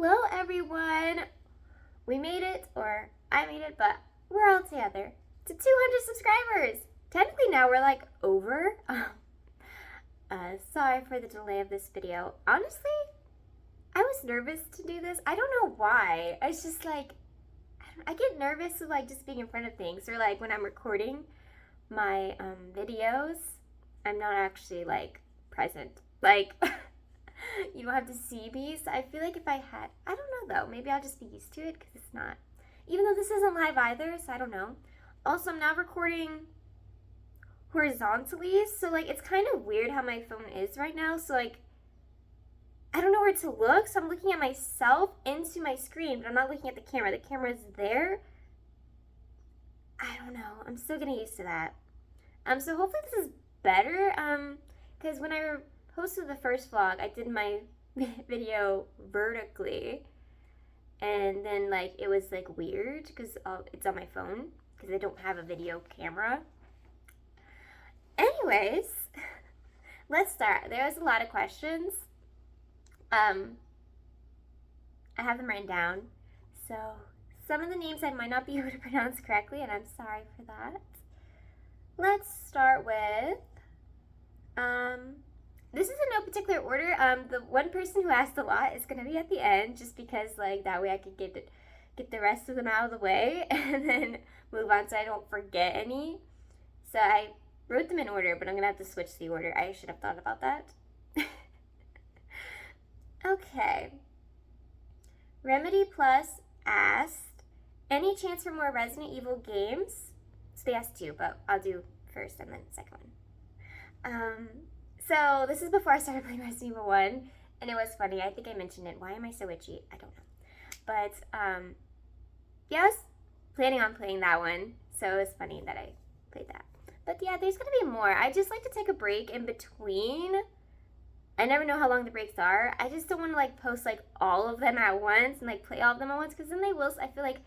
Hello, everyone. We made it, or I made it, but we're all together to 200 subscribers. Technically, now we're like over. Sorry for the delay of this video. Honestly, I was nervous to do this. I don't know why. It's just like, I get nervous with like just being in front of things, or like when I'm recording my videos, I'm not actually like present. Like, you don't have to see me. So I feel like if I had, I don't know though, maybe I'll just be used to it because it's not, even though this isn't live either, so I don't know. Also, I'm now recording horizontally, so like it's kind of weird how my phone is right now. So like, I don't know where to look, so I'm looking at myself into my screen, but I'm not looking at the camera. The camera's there. I don't know. I'm still getting used to that. So hopefully this is better. Because when I posted the first vlog, I did my video vertically, and then like it was like weird because it's on my phone because I don't have a video camera. Anyways, let's start. There was a lot of questions. I have them written down, so some of the names I might not be able to pronounce correctly, and I'm sorry for that. Let's start with, this is in no particular order. The one person who asked a lot is going to be at the end, just because like that way I could get the rest of them out of the way and then move on so I don't forget any. So I wrote them in order, but I'm going to have to switch the order. I should have thought about that. Okay. Remedy Plus asked, any chance for more Resident Evil games? So they asked two, but I'll do first and then second one. So this is before I started playing Resident Evil 1, and it was funny. I think I mentioned it. Why am I so itchy? I don't know. But, yeah, I was planning on playing that one, so it was funny that I played that. But yeah, there's going to be more. I just like to take a break in between. I never know how long the breaks are. I just don't want to like post like all of them at once and like play all of them at once, because then they will, I feel like,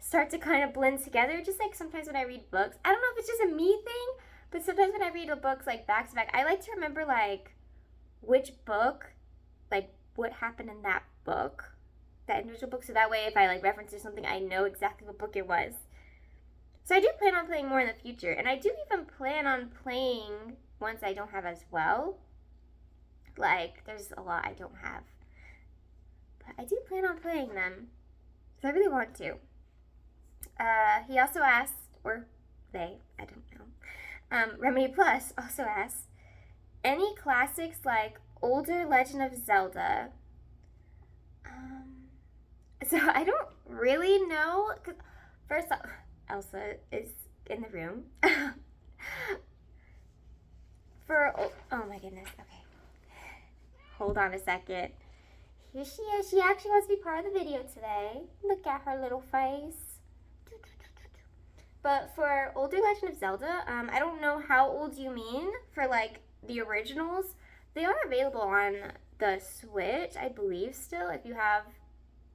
start to kind of blend together. Just like sometimes when I read books, I don't know if it's just a me thing, but sometimes when I read books like back to back, I like to remember like which book, like what happened in that book, that individual book, so that way if I like reference to something, I know exactly what book it was. So I do plan on playing more in the future, and I do even plan on playing ones I don't have as well. Like, there's a lot I don't have, but I do plan on playing them, so I really want to. He also asked, or they, I don't know, Remedy Plus also asked, any classics like older Legend of Zelda? So I don't really know, because first off, Elsa is in the room. Oh my goodness, okay. Hold on a second. Here she is. She actually wants to be part of the video today. Look at her little face. But for older Legend of Zelda, I don't know how old you mean for like the originals. They are available on the Switch, I believe still. I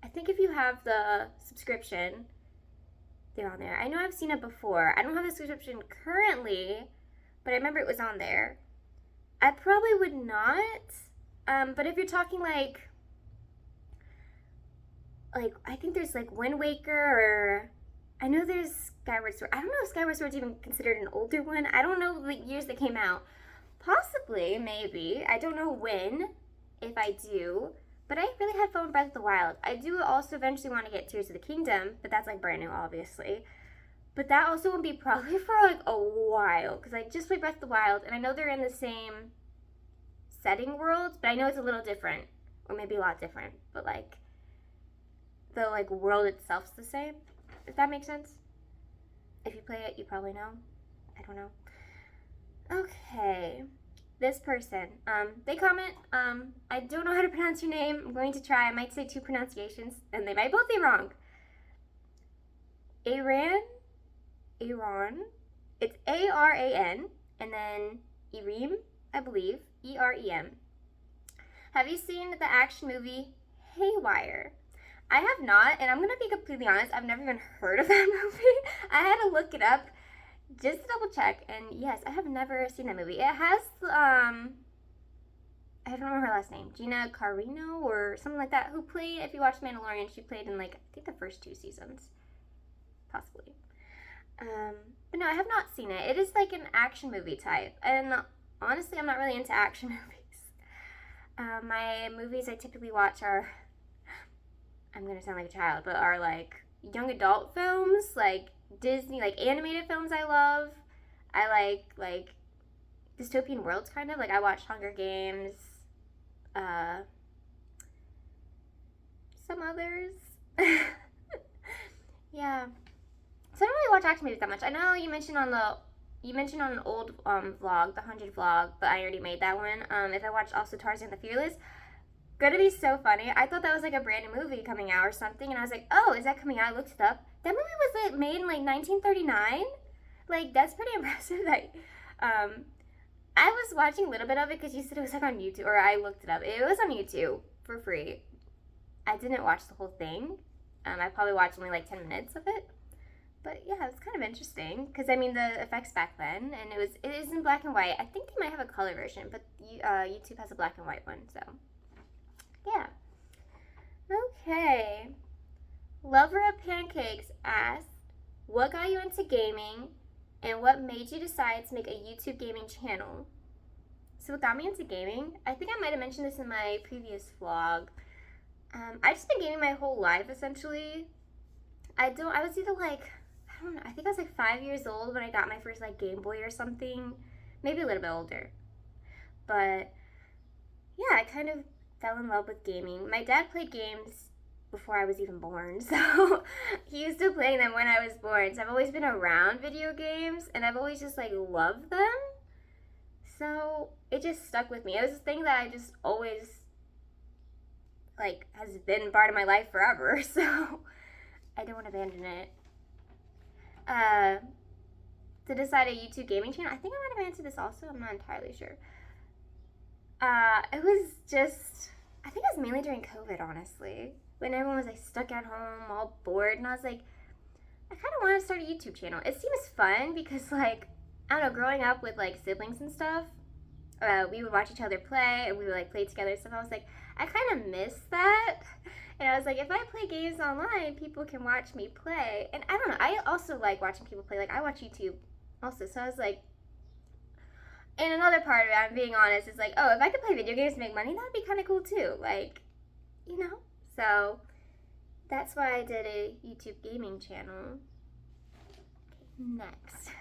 think if you have the subscription, they're on there. I know I've seen it before. I don't have the subscription currently, but I remember it was on there. I probably would not. But if you're talking like I think there's like Wind Waker, or I know there's Skyward Sword. I don't know if Skyward Sword's even considered an older one. I don't know the years that came out. Possibly, maybe. I don't know when, if I do. But I really had fun with Breath of the Wild. I do also eventually want to get Tears of the Kingdom, but that's like brand new, obviously. But that also won't be probably for like a while, because I just played Breath of the Wild, and I know they're in the same setting worlds, but I know it's a little different, or maybe a lot different, but like the like world itself's the same, if that makes sense. If you play it, you probably know. I don't know. Okay, this person, they comment, I don't know how to pronounce your name. I'm going to try. I might say two pronunciations, and they might both be wrong. Aran, it's Aran, and then Irem, I believe, Erem. Have you seen the action movie Haywire? I have not, and I'm going to be completely honest, I've never even heard of that movie. I had to look it up just to double check, and yes, I have never seen that movie. It has, I I don't remember her last name, Gina Carano or something like that, who played, if you watched Mandalorian, she played in like, I think the first 2 seasons, possibly. But no, I have not seen it. It is like an action movie type, and honestly, I'm not really into action movies. My movies I typically watch are, I'm gonna sound like a child, but are like young adult films, like Disney, like animated films I love. I like dystopian worlds, kind of. Like I watched Hunger Games, some others. Yeah. So I don't really watch action movies that much. I know you mentioned on an old vlog, the 100 vlog, but I already made that one. If I watched also Tarzan the Fearless, gonna be so funny. I thought that was like a brand new movie coming out or something, and I was like, oh, is that coming out? I looked it up. That movie was like made in like 1939. Like that's pretty impressive. That I was watching a little bit of it because you said it was like on YouTube, or I looked it up. It was on YouTube for free. I didn't watch the whole thing. I probably watched only like 10 minutes of it. But yeah, it was kind of interesting because I mean the effects back then, and it is in black and white. I think they might have a color version, but YouTube has a black and white one. So yeah. Okay. Lover of Pancakes asked, "What got you into gaming, and what made you decide to make a YouTube gaming channel?" So what got me into gaming? I think I might have mentioned this in my previous vlog. I just been gaming my whole life essentially. I was either like, I don't know, I think I was like 5 years old when I got my first like Game Boy or something. Maybe a little bit older. But yeah, I kind of fell in love with gaming. My dad played games before I was even born, so he used to play them when I was born. So I've always been around video games, and I've always just like loved them. So it just stuck with me. It was a thing that I just always like has been part of my life forever. So I don't want to abandon it. To decide a YouTube gaming channel, I think I might have answered this also. I'm not entirely sure. It was just, I think it was mainly during COVID, honestly, when everyone was like stuck at home, all bored, and I was like, I kind of want to start a YouTube channel. It seems fun because, like, I don't know, growing up with like siblings and stuff, we would watch each other play, and we would like play together and stuff. I was like, I kind of miss that. And I was like, if I play games online, people can watch me play. And I don't know, I also like watching people play. Like, I watch YouTube also. So I was like, and another part of it, I'm being honest, is like, oh, if I could play video games and make money, that would be kind of cool too. Like, you know? So that's why I did a YouTube gaming channel. Next.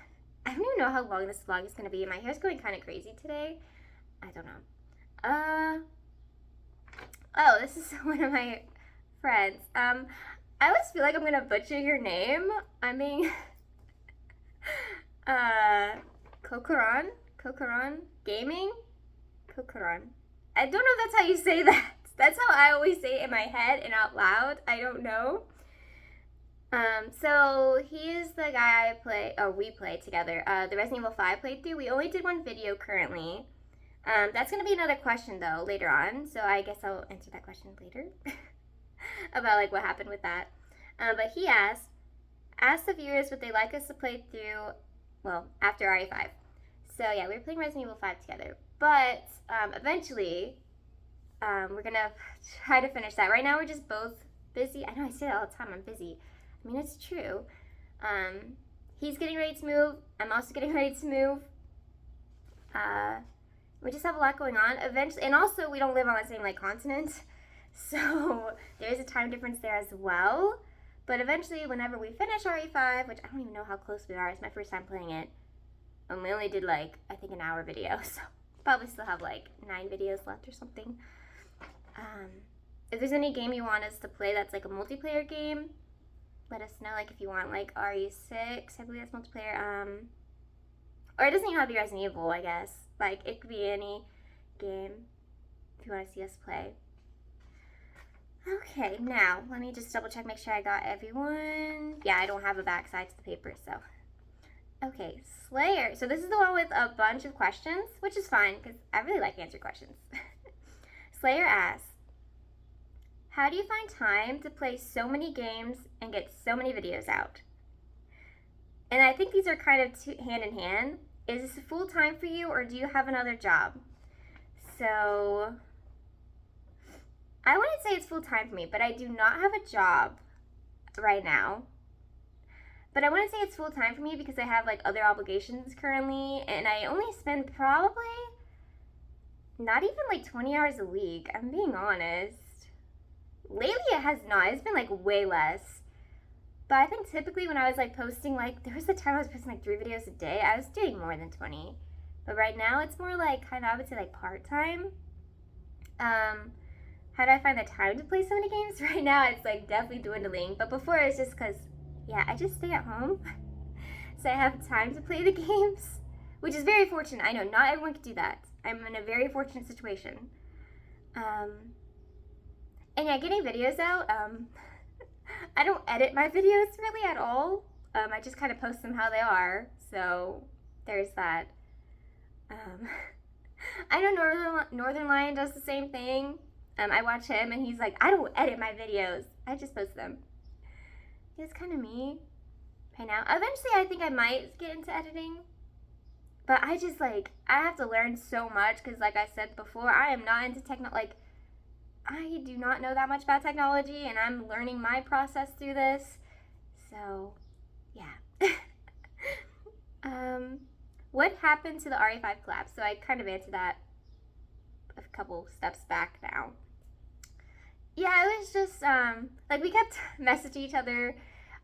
I don't even know how long this vlog is going to be. My hair's going kind of crazy today. I don't know. Oh, this is one of my friends. I always feel like I'm gonna butcher your name. I mean, Kokoron Gaming? Kokoron. I don't know if that's how you say that. That's how I always say it in my head and out loud. I don't know. So he is the guy we play together. The Resident Evil 5 playthrough. We only did one video currently. That's gonna be another question though later on. So I guess I'll answer that question later. About like what happened with that. But he asked the viewers would they like us to play through, well, after RE5. So yeah, we were playing Resident Evil 5 together. But eventually, we're gonna try to finish that. Right now we're just both busy. I know I say that all the time, I'm busy. I mean, it's true. He's getting ready to move. I'm also getting ready to move. We just have a lot going on. Eventually, and also we don't live on the same like continent. So there's a time difference there as well. But eventually, whenever we finish RE5, which I don't even know how close we are, it's my first time playing it. And we only did like, I think an hour video, so probably still have like 9 videos left or something. If there's any game you want us to play that's like a multiplayer game, let us know. Like if you want like RE6, I believe that's multiplayer. Or it doesn't even have to be Resident Evil, I guess. Like it could be any game if you want to see us play. Okay, now let me just double check, make sure I got everyone. Yeah, I don't have a backside to the paper, so. Okay, Slayer. So this is the one with a bunch of questions, which is fine because I really like answering questions. Slayer asks, how do you find time to play so many games and get so many videos out? And I think these are kind of hand in hand. Is this full time for you or do you have another job? So I wouldn't say it's full-time for me, but I do not have a job right now. But I wouldn't say it's full-time for me because I have like other obligations currently, and I only spend probably not even like 20 hours a week. I'm being honest. Lately it has not. It's been like way less. But I think typically when I was like posting, like there was a time I was posting like 3 videos a day. I was doing more than 20. But right now it's more like kind of, I would say like part-time. How do I find the time to play so many games? Right now it's like definitely dwindling. But before it's just because, yeah, I just stay at home. So I have time to play the games, which is very fortunate. I know not everyone can do that. I'm in a very fortunate situation. And yeah, getting videos out, I don't edit my videos really at all. I just kind of post them how they are. So there's that. I know Northern Lion does the same thing. I watch him and he's like, I don't edit my videos. I just post them. It's kind of me right now. Eventually, I think I might get into editing. But I just like, I have to learn so much because like I said before, I am not into I do not know that much about technology, and I'm learning my process through this. So, yeah. What happened to the RE5 collab? So I kind of answered that a couple steps back now. Yeah, it was just like we kept messaging each other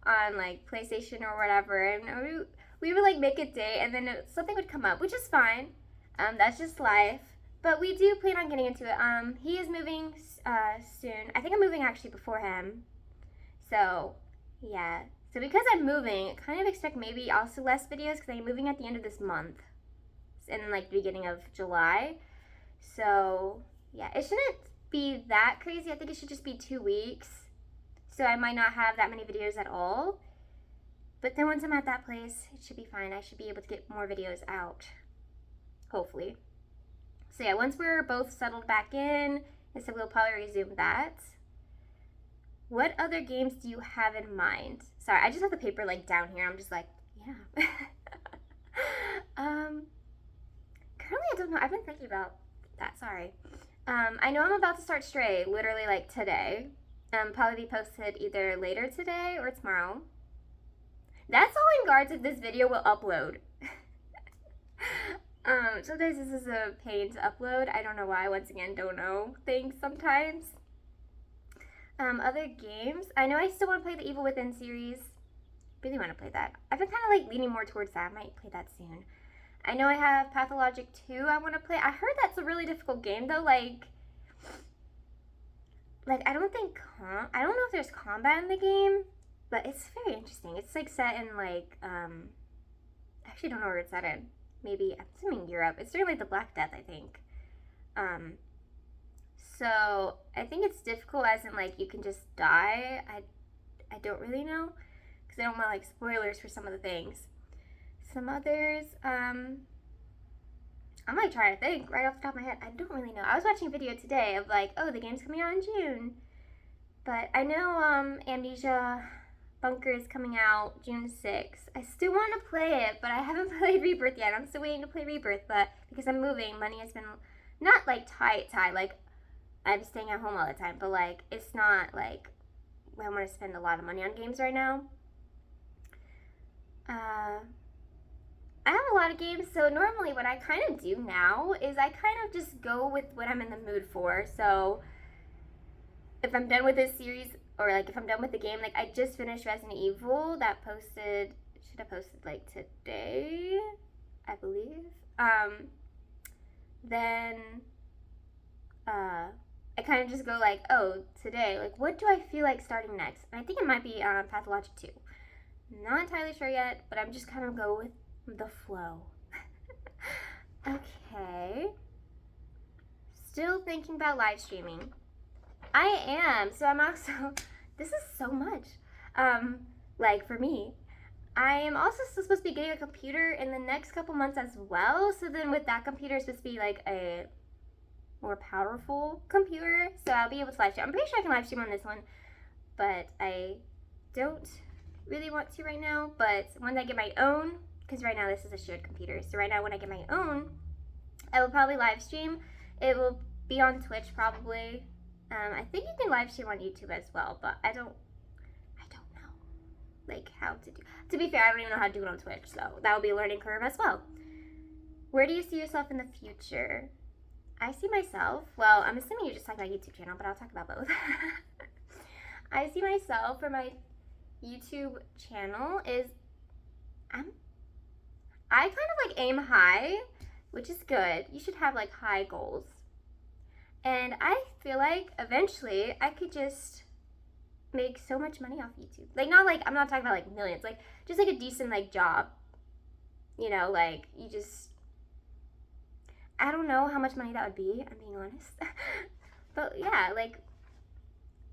on like PlayStation or whatever, and we would like make a date, and then something would come up, which is fine. That's just life. But we do plan on getting into it. He is moving soon. I think I'm moving actually before him. So, yeah. So because I'm moving, kind of expect maybe also less videos because I'm moving at the end of this month. And like the beginning of July. So, yeah. It shouldn't be that crazy. I think it should just be 2 weeks. So I might not have that many videos at all. But then once I'm at that place, it should be fine. I should be able to get more videos out. Hopefully. So yeah, once we're both settled back in, and so we'll probably resume that. What other games do you have in mind? Sorry, I just have the paper like down here. I'm just like, yeah. Currently I don't know. I've been thinking about that. Sorry. I know I'm about to start Stray literally like today. Probably be posted either later today or tomorrow. That's all in regards if this video will upload. Sometimes this is a pain to upload. I don't know why. Once again, don't know things sometimes. Other games. I know I still want to play the Evil Within series. Really want to play that. I've been kind of like leaning more towards that. I might play that soon. I know I have Pathologic 2 I want to play. I heard that's a really difficult game though. Like I don't think I don't know if there's combat in the game, but it's very interesting. It's like set in like I actually don't know where it's set in. Maybe, I'm assuming Europe. It's during like the Black Death, I think. So I think it's difficult as in like you can just die. I don't really know because I don't want like spoilers for some of the things. Some others, I'm like trying to think right off the top of my head. I don't really know. I was watching a video today of like, oh, the game's coming out in June. But I know Amnesia Bunker is coming out June 6th. I still want to play it, but I haven't played Rebirth yet. I'm still waiting to play Rebirth, but because I'm moving, money has been not like tight, like I'm staying at home all the time, but like it's not like I want to spend a lot of money on games right now. I have a lot of games, so normally what I kind of do now is I kind of just go with what I'm in the mood for. So if I'm done with this series, or like if I'm done with the game, like I just finished Resident Evil that should have posted like today, I believe. Then I kind of just go like, oh, today, like what do I feel like starting next? And I think it might be Pathologic 2. Not entirely sure yet, but I'm just kind of go with the flow. Okay. Still thinking about live streaming. I am. So I'm also, this is so much. Like for me, I am also supposed to be getting a computer in the next couple months as well. So then with that computer, it's supposed to be like a more powerful computer. So I'll be able to live stream. I'm pretty sure I can live stream on this one, but I don't really want to right now. But when I get my own, because right now this is a shared computer. So right now when I get my own, I will probably live stream. It will be on Twitch probably. I think you can live stream on YouTube as well, but I don't know like how to do. To be fair, I don't even know how to do it on Twitch, so that will be a learning curve as well. Where do you see yourself in the future? I see myself, well, I'm assuming you're just talking about YouTube channel, but I'll talk about both. I see myself for my YouTube channel is I kind of like aim high, which is good. You should have like high goals. And I feel like eventually I could just make so much money off YouTube. Like not like I'm not talking about like millions, like just like a decent like job. You know, like you just I don't know how much money that would be, I'm being honest. But yeah, like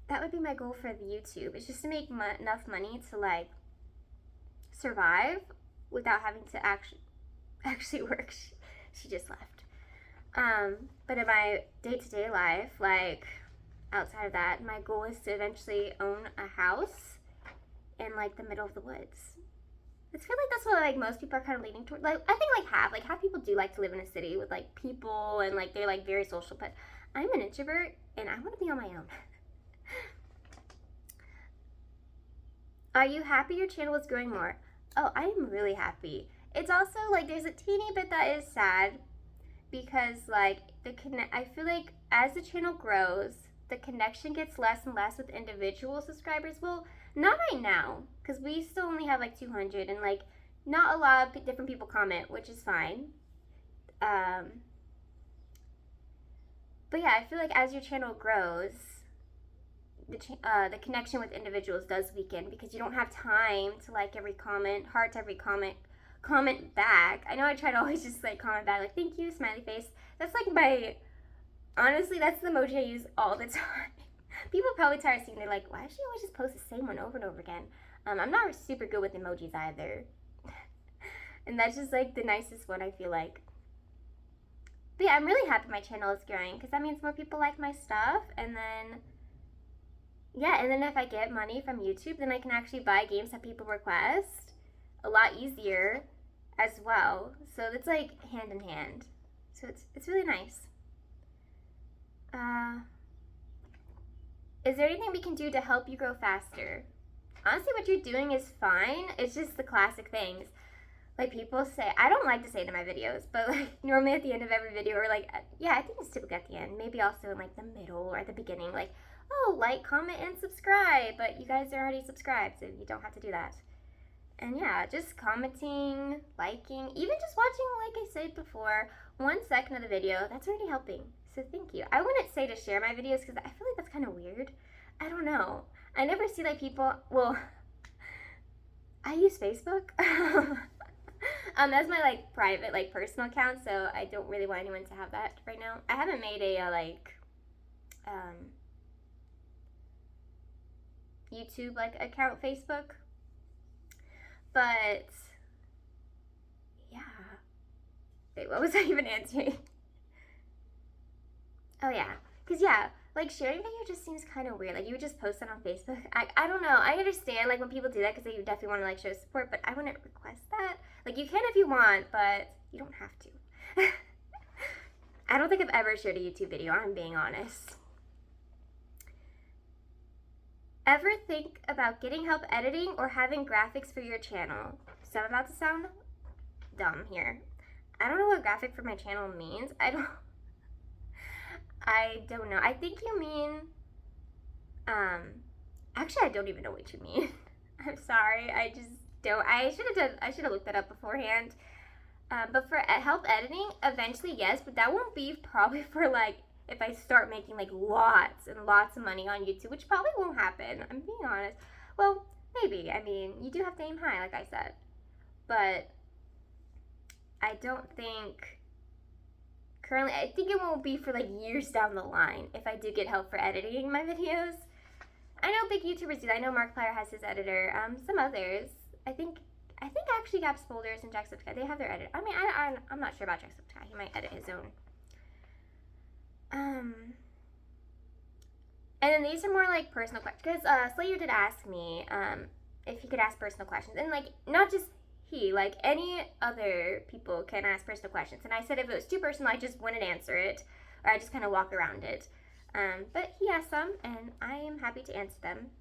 that would be my goal for the YouTube. It's just to make enough money to like survive without having to actually work. She just left. But in my day-to-day life, like outside of that, my goal is to eventually own a house in like the middle of the woods. I feel like that's what like most people are kind of leaning toward. Like I think like half people do like to live in a city with like people and like they're like very social. But I'm an introvert and I want to be on my own. Are you happy your channel is growing more? Oh, I am really happy. It's also like there's a teeny bit that is sad because like I feel like as the channel grows, the connection gets less and less with individual subscribers. Well, not right now, because we still only have like 200 and like not a lot of different people comment, which is fine. But yeah, I feel like as your channel grows, the connection with individuals does weaken because you don't have time to like every comment, heart every comment back. I know I try to always just like comment back, like thank you, smiley face. That's like honestly, that's the emoji I use all the time. People probably tired of seeing, they're like, why does she always just post the same one over and over again? I'm not super good with emojis either. And that's just like the nicest one, I feel like. But yeah, I'm really happy my channel is growing because that means more people like my stuff. And then, yeah, and then if I get money from YouTube, then I can actually buy games that people request a lot easier as well. So it's like hand in hand. So it's really nice. Is there anything we can do to help you grow faster? Honestly, what you're doing is fine. It's just the classic things. Like people say, I don't like to say it in my videos, but like normally at the end of every video, or like, yeah, I think it's typically at the end, maybe also in like the middle or at the beginning, like, oh, like, comment, and subscribe. But you guys are already subscribed, so you don't have to do that. And yeah, just commenting, liking, even just watching, like I said before, 1 second of the video, that's already helping. So thank you. I wouldn't say to share my videos because I feel like that's kind of weird. I don't know. I never see like people, well, I use Facebook. That's my like private, like personal account, so I don't really want anyone to have that right now. I haven't made a YouTube like account Facebook. But yeah. Wait, what was I even answering? Oh yeah, because yeah, like sharing video just seems kind of weird. Like you would just post it on Facebook. I don't know. I understand like when people do that because they definitely want to like show support, but I wouldn't request that. Like you can if you want, but you don't have to. I don't think I've ever shared a YouTube video. I'm being honest. Ever think about getting help editing or having graphics for your channel? So I'm about to sound dumb here. I don't know what graphic for my channel means. I don't know. I think you mean, actually I don't even know what you mean. I'm sorry. I just don't. I should have looked that up beforehand. But for help editing, eventually yes, but that won't be probably for like if I start making like lots and lots of money on YouTube, which probably won't happen. I'm being honest. Well, maybe. I mean, you do have to aim high, like I said. But I don't think currently, I think it won't be for like years down the line if I do get help for editing my videos. I know big YouTubers do that. I know Markiplier has his editor. Some others. I think actually Gaps Boulders and Jacksepticeye, they have their editor. I mean, I'm not sure about Jacksepticeye. He might edit his own. And then these are more like personal questions. Because Slayer did ask me if he could ask personal questions. And like, not just he, like any other people can ask personal questions. And I said if it was too personal, I just wouldn't answer it. Or I just kind of walk around it. But he asked some, and I am happy to answer them.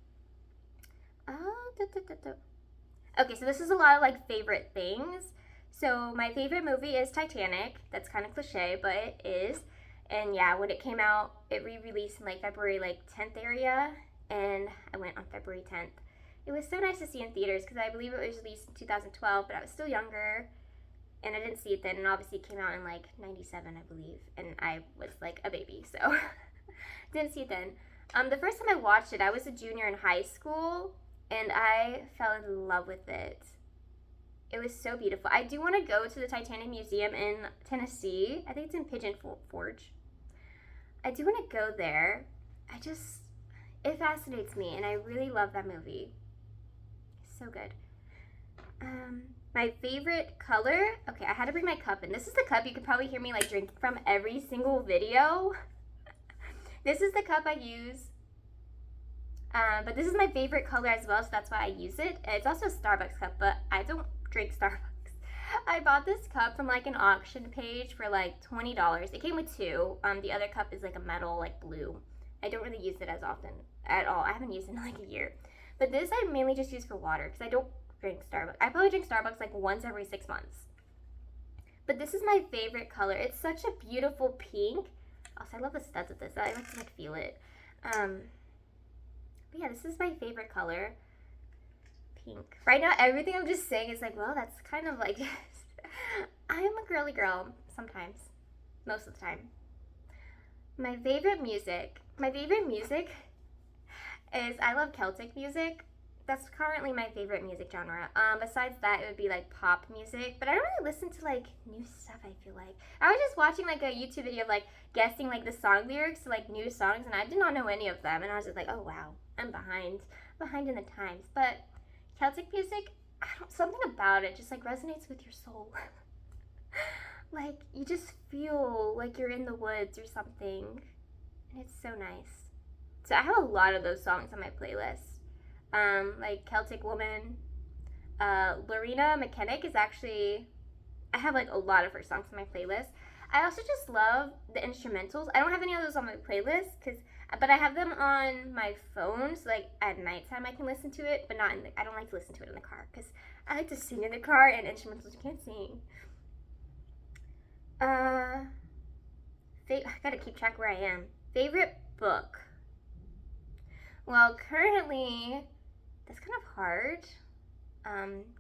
Okay, so this is a lot of like favorite things. So my favorite movie is Titanic. That's kind of cliche, but it is. And yeah, when it came out, it re-released in like February 10th area, and I went on February 10th. It was so nice to see in theaters because I believe it was released in 2012, but I was still younger, and I didn't see it then. And obviously, it came out in like '97, I believe, and I was like a baby, so didn't see it then. The first time I watched it, I was a junior in high school, and I fell in love with it. It was so beautiful. I do want to go to the Titanic Museum in Tennessee. I think it's in Pigeon Forge. I do want to go there. It fascinates me, and I really love that movie. So good. My favorite color. Okay, I had to bring my cup in. This is the cup you could probably hear me like drinking from every single video. This is the cup I use. But this is my favorite color as well, so that's why I use it. It's also a Starbucks cup, but I don't drink Starbucks. I bought this cup from like an auction page for like $20. It came with two. The other cup is like a metal, like blue. I don't really use it as often at all. I haven't used it in like a year. But this I mainly just use for water because I don't drink Starbucks. I probably drink Starbucks like once every 6 months. But this is my favorite color. It's such a beautiful pink. Also, I love the studs of this. I like to like feel it. But yeah, this is my favorite color. Pink. Right now, everything I'm just saying is like, well, that's kind of like, I am a girly girl sometimes. Most of the time. My favorite music is, I love Celtic music. That's currently my favorite music genre. Besides that, it would be like pop music, but I don't really listen to like new stuff. I feel like I was just watching like a YouTube video of like guessing like the song lyrics to like new songs, and I did not know any of them, and I was just like, oh wow, I'm behind in the times. But Celtic music, something about it just like resonates with your soul. Like you just feel like you're in the woods or something, and it's so nice. So I have a lot of those songs on my playlist. Like Celtic Woman. Lorena McKennick is actually, I have like a lot of her songs on my playlist. I also just love the instrumentals. I don't have any of those on my playlist, but I have them on my phone, so like at nighttime I can listen to it, but not I don't like to listen to it in the car, because I like to sing in the car, and instrumentals you can't sing. I gotta keep track where I am. Favorite book? Well, currently, that's kind of hard.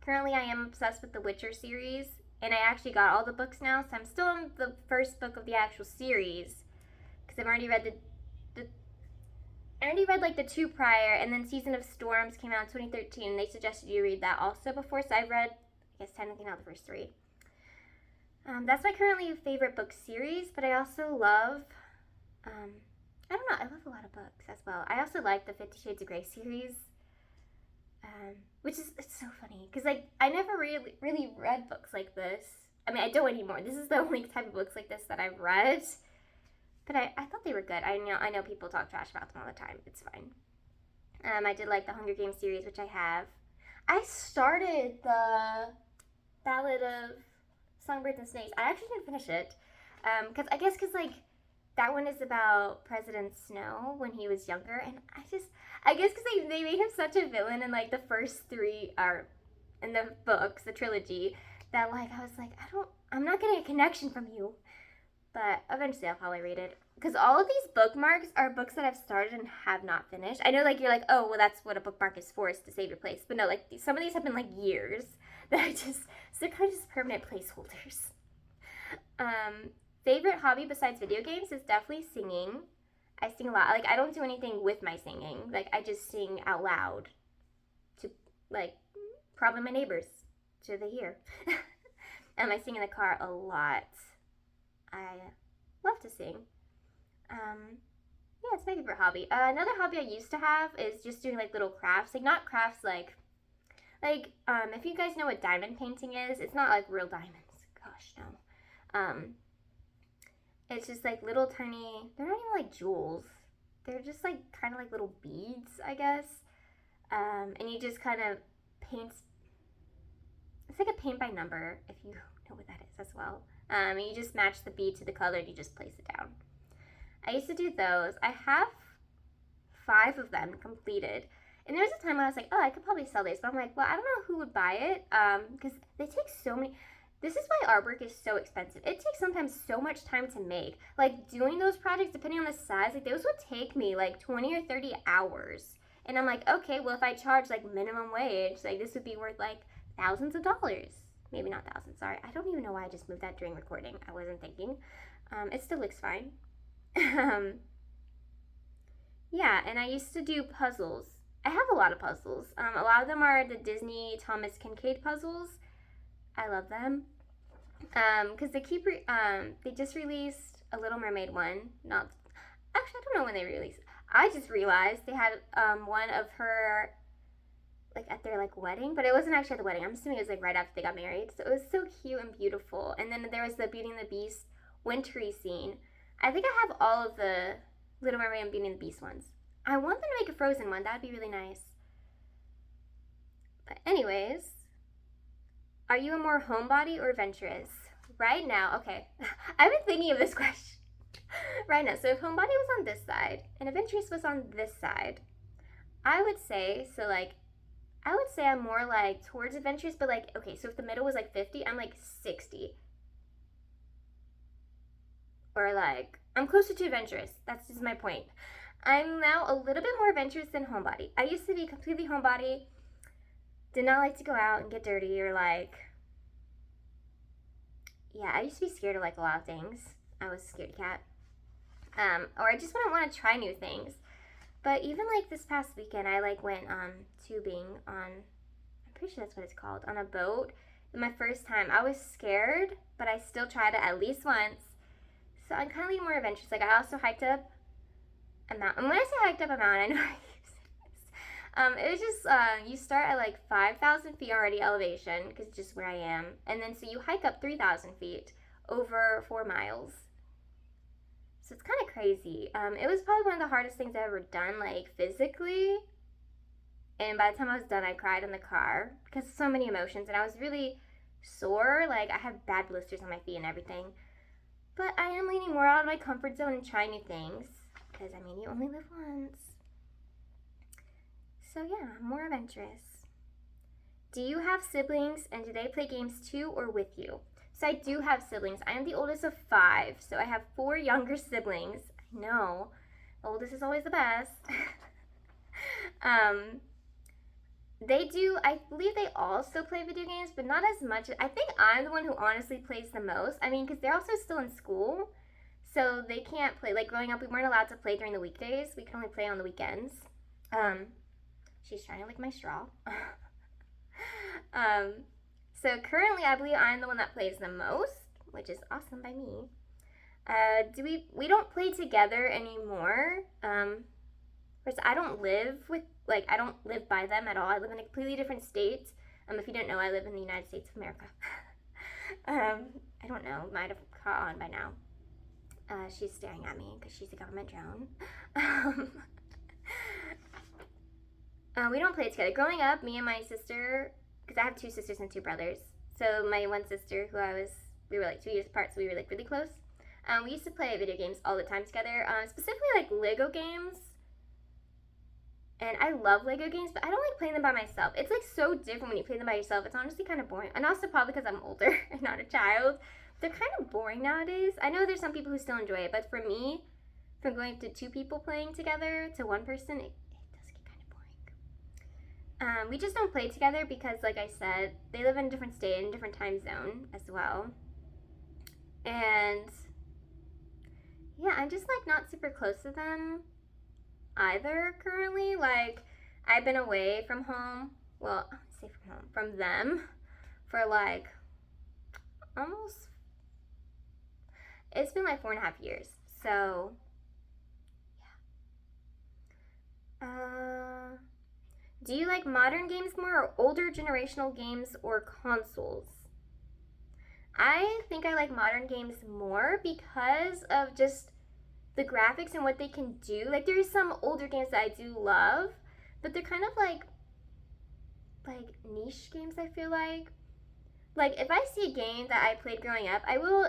Currently, I am obsessed with the Witcher series, and I actually got all the books now, so I'm still in the first book of the actual series, because I've already read I already read like the two prior, and then Season of Storms came out in 2013, and they suggested you read that also before, so I've read, I guess, technically now the first three. That's my currently favorite book series, but I also love, I don't know, I love a lot of books as well. I also like the 50 Shades of Grey series, which is, it's so funny, because like, I never really read books like this. I mean, I don't anymore. This is the only type of books like this that I've read, but I thought they were good. I know people talk trash about them all the time. It's fine. I did like the Hunger Games series, which I have. I started the Ballad of Songbirds and Snakes. I actually didn't finish it, because like that one is about President Snow when he was younger, and I guess because they made him such a villain in like the first three are in the books, the trilogy, that like I was like, I'm not getting a connection from you. But eventually I'll probably read it, because all of these bookmarks are books that I've started and have not finished. I know like you're like, oh well, that's what a bookmark is for, is to save your place, but no, like some of these have been like years that so they're kind of just permanent placeholders. Favorite hobby besides video games is definitely singing. I sing a lot. Like, I don't do anything with my singing. Like, I just sing out loud to, like, probably my neighbors, so they hear. I sing in the car a lot. I love to sing. Yeah, it's my favorite hobby. Another hobby I used to have is just doing, like, little crafts. Like, not crafts, like, if you guys know what diamond painting is, it's not, like, real diamonds. Gosh, no. It's just like little tiny, they're not even like jewels. They're just like kind of like little beads, I guess. And you just kind of paint, it's like a paint by number, if you know what that is as well. And you just match the bead to the color and you just place it down. I used to do those. I have 5 of them completed. And there was a time when I was like, oh, I could probably sell these. But I'm like, well, I don't know who would buy it because they take so many. This is why artwork is so expensive. It takes sometimes so much time to make. Like doing those projects, depending on the size, like those would take me like 20 or 30 hours. And I'm like, okay, well, if I charge like minimum wage, like this would be worth like thousands of dollars. Maybe not thousands, sorry. I don't even know why I just moved that during recording. I wasn't thinking. It still looks fine. Yeah, and I used to do puzzles. I have a lot of puzzles. A lot of them are the Disney Thomas Kincaid puzzles. I love them. Because they just released a Little Mermaid one. Not actually, I don't know when they released. I just realized they had one of her like at their like wedding, but it wasn't actually at the wedding. I'm assuming it was like right after they got married. So it was so cute and beautiful. And then there was the Beauty and the Beast wintry scene. I think I have all of the Little Mermaid and Beauty and the Beast ones. I want them to make a Frozen one. That'd be really nice. But anyways, are you a more homebody or adventurous? Right now, okay. I've been thinking of this question. Right now, so if homebody was on this side and adventurous was on this side, I would say, I'm more like towards adventurous, but like, okay, so if the middle was like 50, I'm like 60. Or like, I'm closer to adventurous. That's just my point. I'm now a little bit more adventurous than homebody. I used to be completely homebody, did not like to go out and get dirty or like, yeah, I used to be scared of like a lot of things. I was a scaredy cat. Or I just wouldn't want to try new things. But even like this past weekend, I like went tubing on, I'm pretty sure that's what it's called, on a boat. My first time, I was scared, but I still tried it at least once. So I'm kind of leaning more adventurous. Like I also hiked up a mountain. When I say hiked up a mountain, I know I keep saying this. It was just, you start at like 5,000 feet already elevation, because it's just where I am. And then so you hike up 3,000 feet over 4 miles. So it's kind of crazy. It was probably one of the hardest things I've ever done, like physically. And by the time I was done, I cried in the car because of so many emotions. And I was really sore. Like I had bad blisters on my feet and everything. But I am leaning more out of my comfort zone and trying new things. Because, I mean, you only live once. So yeah, more adventurous. Do you have siblings and do they play games too or with you? So I do have siblings. I am the oldest of 5, so I have 4 younger siblings. I know, the oldest is always the best. They do, I believe they all still play video games, but not as much. I think I'm the one who honestly plays the most. I mean, because they're also still in school, so they can't play. Like growing up, we weren't allowed to play during the weekdays. We could only play on the weekends. She's trying to lick my straw. So currently, I believe I'm the one that plays the most, which is awesome by me. We don't play together anymore. First, I don't live by them at all. I live in a completely different state. If you don't know, I live in the United States of America. I don't know, might have caught on by now. She's staring at me because she's a government drone. We don't play together. Growing up, me and my sister, because I have 2 sisters and 2 brothers. So my one sister, we were like 2 years apart, so we were like really close. We used to play video games all the time together, specifically like Lego games. And I love Lego games, but I don't like playing them by myself. It's like so different when you play them by yourself. It's honestly kind of boring. And also probably because I'm older and not a child. They're kind of boring nowadays. I know there's some people who still enjoy it, but for me, from going to 2 people playing together to 1 person, it does get kind of boring. We just don't play together because, like I said, they live in a different state and a different time zone as well. And yeah, I'm just like not super close to them either currently. Like I've been away from home, well, I say from them for like almost, it's been like 4.5 years. So yeah. Do you like modern games more or older generational games or consoles? I think I like modern games more because of just the graphics and what they can do. Like there's some older games that I do love, but they're kind of like niche games, I feel like. Like if I see a game that I played growing up, I will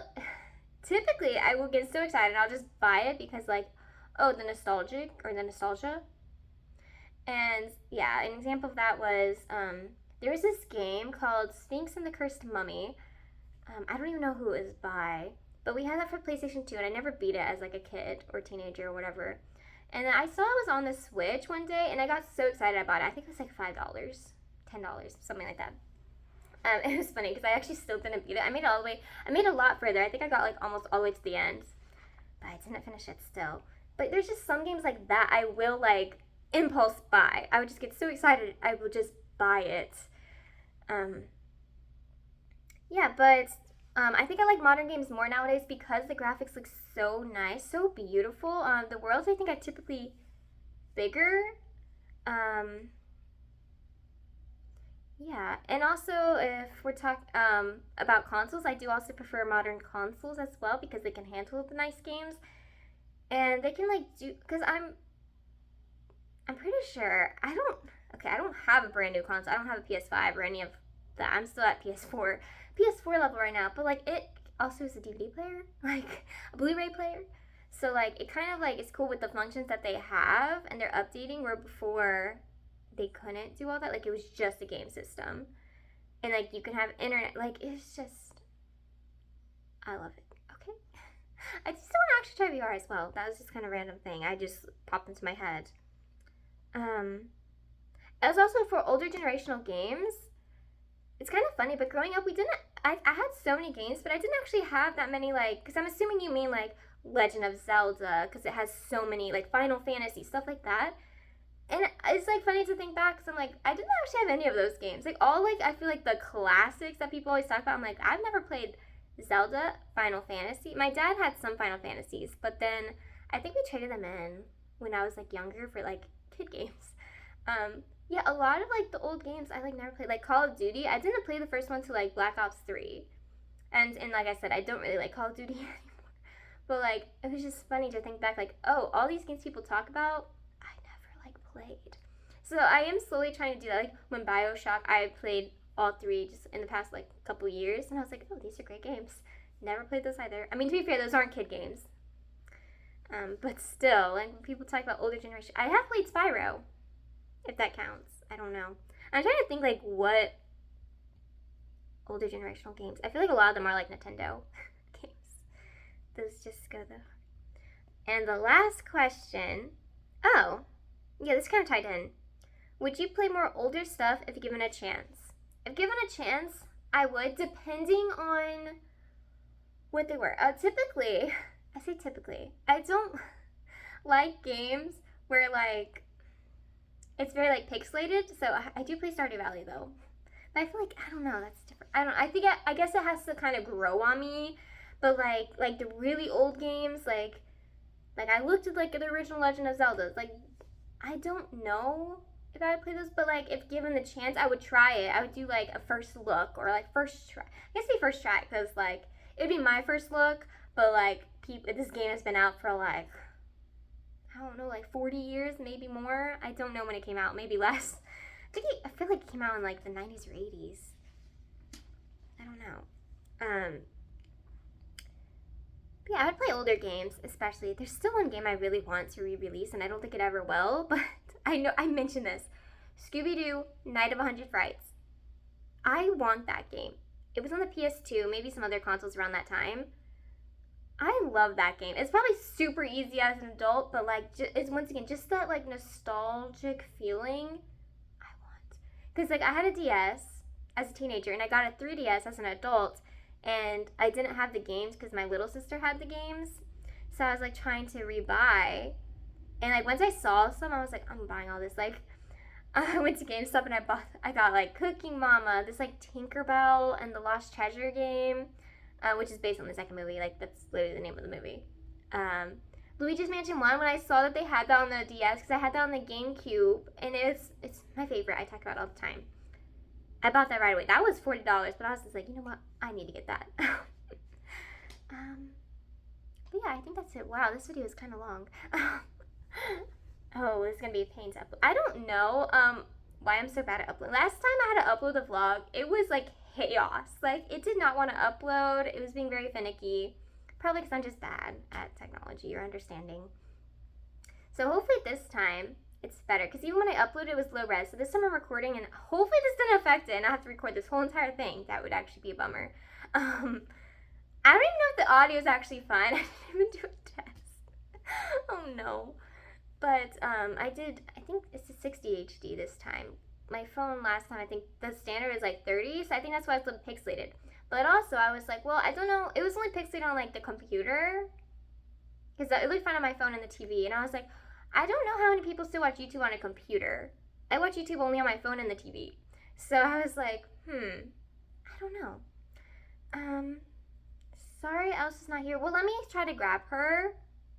typically I will get so excited I'll just buy it because like, oh, the nostalgia. And yeah, an example of that was there was this game called Sphinx and the Cursed Mummy. I don't even know who it was by, but we had that for PlayStation 2, and I never beat it as like a kid or teenager or whatever. And then I saw it was on the Switch one day, and I got so excited about it. I think it was like $5, $10, something like that. It was funny because I actually still didn't beat it. I made it all the way. I made it a lot further. I think I got like almost all the way to the end, but I didn't finish it still. But there's just some games like that I will like impulse buy. I would just get so excited I will just buy it. Um, yeah, but I think I like modern games more nowadays because the graphics look so nice, so beautiful. The worlds I think are typically bigger. Um, yeah, and also if we're talking about consoles, I do also prefer modern consoles as well because they can handle the nice games and they can like do because I'm pretty sure I don't have a brand new console. I don't have a PS5 or any of that. I'm still at PS4 level right now. But like it also is a DVD player, like a Blu-ray player. So like it kind of like it's cool with the functions that they have and they're updating where before they couldn't do all that. Like it was just a game system. And like you can have internet. Like it's just I love it. Okay. I just want to actually try VR as well. That was just kind of a random thing. I just popped into my head. Um, as also for older generational games, it's kind of funny, but growing up, we didn't. I had so many games, but I didn't actually have that many, like, because I'm assuming you mean, like, Legend of Zelda, because it has so many, like, Final Fantasy, stuff like that. And it's, like, funny to think back, because I'm like, I didn't actually have any of those games. Like, all, like, I feel like the classics that people always talk about, I'm like, I've never played Zelda, Final Fantasy. My dad had some Final Fantasies, but then I think we traded them in when I was, like, younger for, like, kid games. Yeah, a lot of like the old games I like never played. Like Call of Duty, I didn't play the first one to like Black Ops 3. And like I said, I don't really like Call of Duty anymore. But like it was just funny to think back like, oh, all these games people talk about, I never like played. So I am slowly trying to do that. Like when BioShock, I played all three just in the past like couple years and I was like, oh, these are great games. Never played those either. I mean, to be fair, those aren't kid games. But still, like when people talk about older generation, I have played Spyro, if that counts. I don't know. I'm trying to think like what older generational games. I feel like a lot of them are like Nintendo games. Those just go though. And the last question. Oh, yeah, this kind of tied in. Would you play more older stuff if given a chance? If given a chance, I would, depending on what they were. Typically, I say typically, I don't like games where like it's very like pixelated. So I do play Stardew Valley though, but I feel like I don't know. That's different. I don't. I think I guess it has to kind of grow on me. But like the really old games, like I looked at like the original Legend of Zelda. Like I don't know if I would play those, but like if given the chance, I would try it. I would do like a first look or like first try. I guess say first try because like it'd be my first look, but like this game has been out for like I don't know, like 40 years, maybe more. I don't know when it came out, maybe less. I feel like it came out in like the 90s or 80s. I don't know. But yeah, I would play older games, especially. There's still one game I really want to re-release, and I don't think it ever will, but I know I mentioned this. Scooby-Doo, Night of 100 Frights. I want that game. It was on the PS2, maybe some other consoles around that time. I love that game. It's probably super easy as an adult, but like it's once again just that like nostalgic feeling I want. Cuz like I had a DS as a teenager and I got a 3DS as an adult and I didn't have the games cuz my little sister had the games. So I was like trying to rebuy. And like once I saw some I was like I'm buying all this like I went to GameStop and I got like Cooking Mama, this like Tinkerbell and the Lost Treasure game. Which is based on the second movie. Like, that's literally the name of the movie. Luigi's Mansion 1, when I saw that they had that on the DS, because I had that on the GameCube, and it's my favorite. I talk about it all the time. I bought that right away. That was $40, but I was just like, you know what? I need to get that. But yeah, I think that's it. Wow, this video is kind of long. Oh, this is going to be a pain to upload. I don't know why I'm so bad at uploading. Last time I had to upload a vlog, it was like chaos. Like it did not want to upload. It was being very finicky. Probably because I'm just bad at technology or understanding. So hopefully this time it's better. Because even when I uploaded, it was low res. So this time I'm recording, and hopefully this didn't affect it, and I have to record this whole entire thing. That would actually be a bummer. I don't even know if the audio is actually fine. I didn't even do a test. Oh no. But I think it's a 60 HD this time. My phone last time, I think the standard is like 30, so I think that's why it's a little pixelated. But also, I was like, well, I don't know. It was only pixelated on like the computer, because it looked fine on my phone and the TV. And I was like, I don't know how many people still watch YouTube on a computer. I watch YouTube only on my phone and the TV. So I was like, I don't know. Sorry, Elsa's not here. Well, let me try to grab her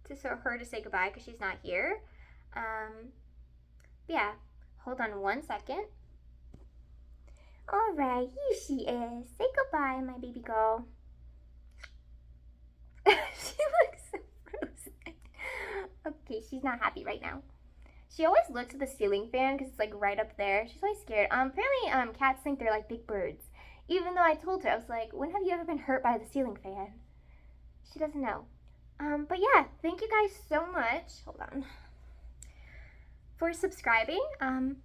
to say goodbye because she's not here. Yeah, hold on 1 second. All right, here she is. Say goodbye, my baby girl. She looks so frozen. Okay, she's not happy right now. She always looks at the ceiling fan because it's like right up there. She's always scared. Apparently, cats think they're like big birds. Even though I told her, I was like, when have you ever been hurt by the ceiling fan? She doesn't know. But yeah, thank you guys so much. Hold on. For subscribing. And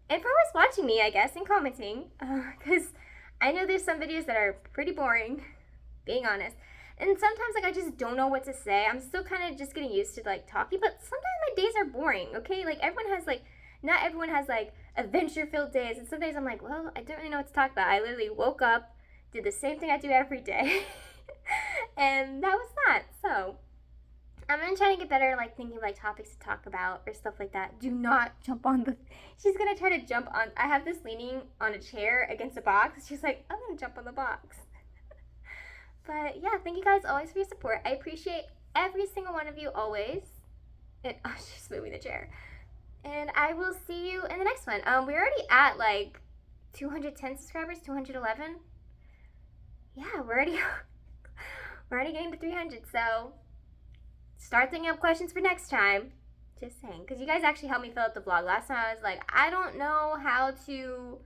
for always watching me, I guess, and commenting. Because I know there's some videos that are pretty boring, being honest. And sometimes, like, I just don't know what to say. I'm still kind of just getting used to, like, talking. But sometimes my days are boring, okay? Like, not everyone has, like, adventure-filled days. And some days I'm like, well, I don't really know what to talk about. I literally woke up, did the same thing I do every day. And that was that. So I'm gonna try to get better, like, thinking of, like, topics to talk about or stuff like that. Do not jump on the... She's gonna try to jump on... I have this leaning on a chair against a box. She's like, I'm gonna jump on the box. But yeah, thank you guys always for your support. I appreciate every single one of you always. And she's moving the chair. And I will see you in the next one. We're already at like 210 subscribers, 211. Yeah, we're already getting to 300. So start thinking up questions for next time. Just saying, because you guys actually helped me fill out the vlog. Last time I was like, I don't know how to.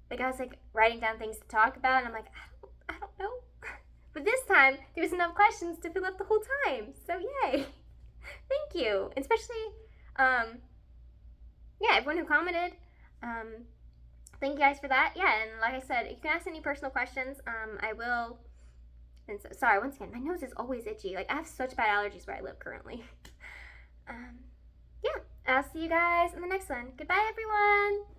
Like I was like writing down things to talk about, and I'm like, I don't know. But this time, there was enough questions to fill up the whole time. So, yay. Thank you. Especially, yeah, everyone who commented. Thank you guys for that. Yeah, and like I said, you can ask any personal questions. I will. And so, sorry, once again, my nose is always itchy. Like, I have such bad allergies where I live currently. Yeah, I'll see you guys in the next one. Goodbye, everyone.